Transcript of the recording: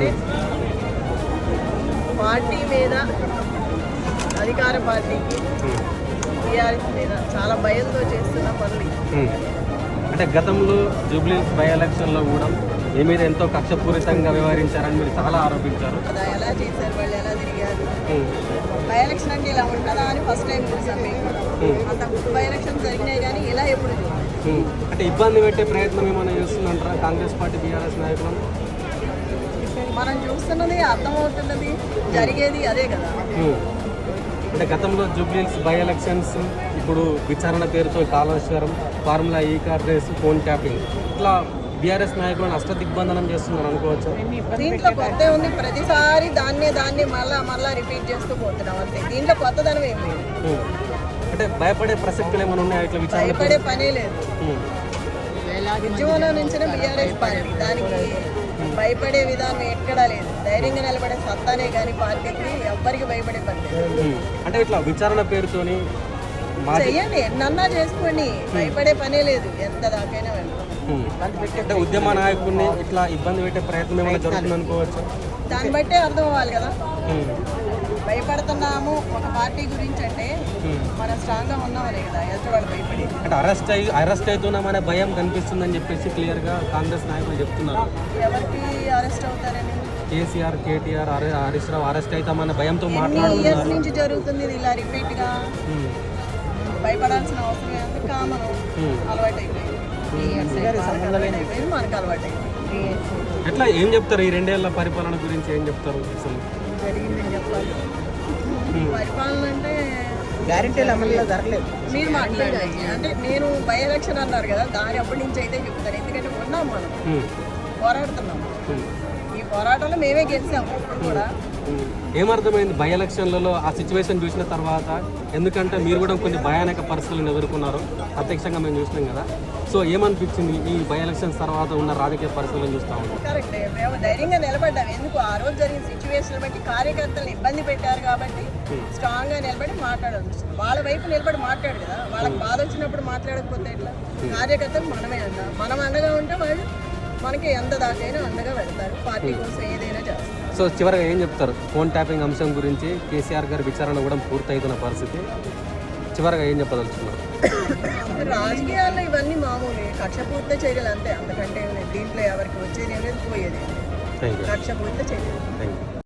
అంటే పార్టీ మీద, అధికార పార్టీకి, టీఆర్ఎస్ మీద చాలా భయంతో చేస్తున్న పనులు. అంటే గతంలో జూబ్లీ బై ఎలక్షన్లో కూడా మీ మీద ఎంతో కక్షపూరితంగా వ్యవహరించారని మీరు చాలా ఆరోపించారు. అదా ఎలా చేశారు, వాళ్ళు ఎలా తిరిగారు, బై ఎలక్షన్ అంటే ఇలా ఉంటుందా అని ఫస్ట్ టైం చూసాం మేము. అంత బై ఎలక్షన్ జరిగినాయి కానీ ఇలా ఎప్పుడు అంటే ఇబ్బంది పెట్టే ప్రయత్నం ఏమైనా చేస్తుందంటారా కాంగ్రెస్ పార్టీ బీఆర్ఎస్ నాయకులను? మనం చూస్తున్నది అర్థమవుతున్నది, జరిగేది అదే కదా. అంటే గతంలో జూబ్లీహిల్స్ బై ఎలక్షన్స్, ఇప్పుడు విచారణ పేరుతో కాళేశ్వరం, ఫార్ములా ఈ కార్ రేస్, ఫోన్ ట్యాపింగ్, ఇట్లా బీఆర్ఎస్ నాయకులను అష్టదిగ్బంధనం చేస్తున్నారు అనుకోవచ్చు. దీంట్లో కొత్త ఉంది, ప్రతిసారి దాన్ని మళ్ళా రిపీట్ చేస్తూ పోతున్నాం అంతే. దీంట్లో కొత్తదనం ఏం లేదు. అంటే భయపడే ప్రసక్తులు ఏమైనా ఉన్నాయా ఇట్లా విచారణ? భయపడే పనే లేదు. ఉద్యమంలో నుంచి బీఆర్ఎస్ పార్టీ, దానికి భయపడే విధానం ఎక్కడా లేదు. ధైర్యంగా నిలబడే సత్తానే కానీ పార్టీకి ఎవ్వరికి భయపడే పని లేదు. అంటే ఇట్లా విచారణ పేరుతోని చెయ్యండి, ఎన్నన్నా చేసుకోండి, భయపడే పనే లేదు. ఎంత దాకైనా వెళ్తాం. అంటే ఉద్యమ నాయకుడిని ఇట్లా ఇబ్బంది పెట్టే ప్రయత్నం ఏమైనా జరుగుతుంది అనుకోవచ్చు. దాన్ని బట్టే అర్థం అవ్వాలి కదా. భయపడుతున్నాము ఒక పార్టీ గురించి అంటే మనం స్ట్రాంగ్గా ఉన్నామనే కదా ఎదుటివాడు భయపడి. అంటే అరెస్ట్ అవుతున్నామనే భయం కనిపిస్తుందని చెప్పేసి క్లియర్గా కాంగ్రెస్ నాయకులు చెప్తున్నారు. ఎవరికి అరెస్ట్ అవుతారని? కేసీఆర్, కేటీఆర్, హరీష్ రావు అరెస్ట్ అవుతామనే భయంతో ఇయర్స్ నుంచి జరుగుతుంది ఇది ఇలా రిపీట్గా. భయపడాల్సిన అవసరం ఏంటంటే కామన్ అలవాటు అయిపోయింది, మనకు అలవాటు అయిపోయింది. ఎట్లా ఏం చెప్తారు ఈ 2 ఏళ్ల పరిపాలన గురించి ఏం చెప్తారు? అసలు జరిగిందని చెప్పాలి. పరిపాలన అంటే గ్యారెంటీలు అమలులో జరగలేదు. మీరు మాట్లాడండి. అంటే నేను బై ఎలక్షన్ అన్నారు కదా, దాని అప్పటి నుంచి అయితే చెప్తాను. ఎందుకంటే ఉన్నాం, మనం పోరాడుతున్నాం. ఈ పోరాటంలో మేమే గెలిచాము. ఇప్పుడు కూడా ఏమర్థమైంది బై ఎలక్షన్లలో ఆ సిచ్యువేషన్ చూసిన తర్వాత? ఎందుకంటే మీరు కూడా కొన్ని భయానక పరిస్థితులను ఎదుర్కొన్నారు, ప్రత్యక్షంగా మేము చూసినాం కదా. సో ఏమనిపించింది ఈ బై ఎలక్షన్స్ తర్వాత ఉన్న రాజకీయ పరిస్థితులను చూస్తా ఉన్నాం? కరెక్ట్, మేము ధైర్యంగా నిలబడ్డాం. ఎందుకు ఆ రోజు జరిగిన సిచ్యువేషన్ బట్టి కార్యకర్తలు ఇబ్బంది పెట్టారు కాబట్టి స్ట్రాంగ్గా నిలబడి మాట్లాడాలి. వాళ్ళ వైపు నిలబడి మాట్లాడు కదా. వాళ్ళకి బాధ వచ్చినప్పుడు మాట్లాడకపోతే ఎట్లా? కార్యకర్తలు మనమే అంట, మనం అండగా ఉంటే వాళ్ళు మనకి ఎంత దాకైనా అండగా వెళ్తారు. పార్టీ కోసం ఏదైనా చేస్తారు. సో చివరిగా ఏం చెప్తారు ఫోన్ ట్యాపింగ్ అంశం గురించి? కేసీఆర్ గారి విచారణ కూడా పూర్తయితున్న పరిస్థితి, చివరిగా ఏం చెప్పదలుచున్నారు? రాజకీయాల్లో ఇవన్నీ మామూలు కక్షపూర్త చర్యలు అంతే, అంతకంటే దీంట్లో ఎవరికి వచ్చేది ఏం లేదు, పోయేది. కక్షపూర్త చర్యలు. Thank you.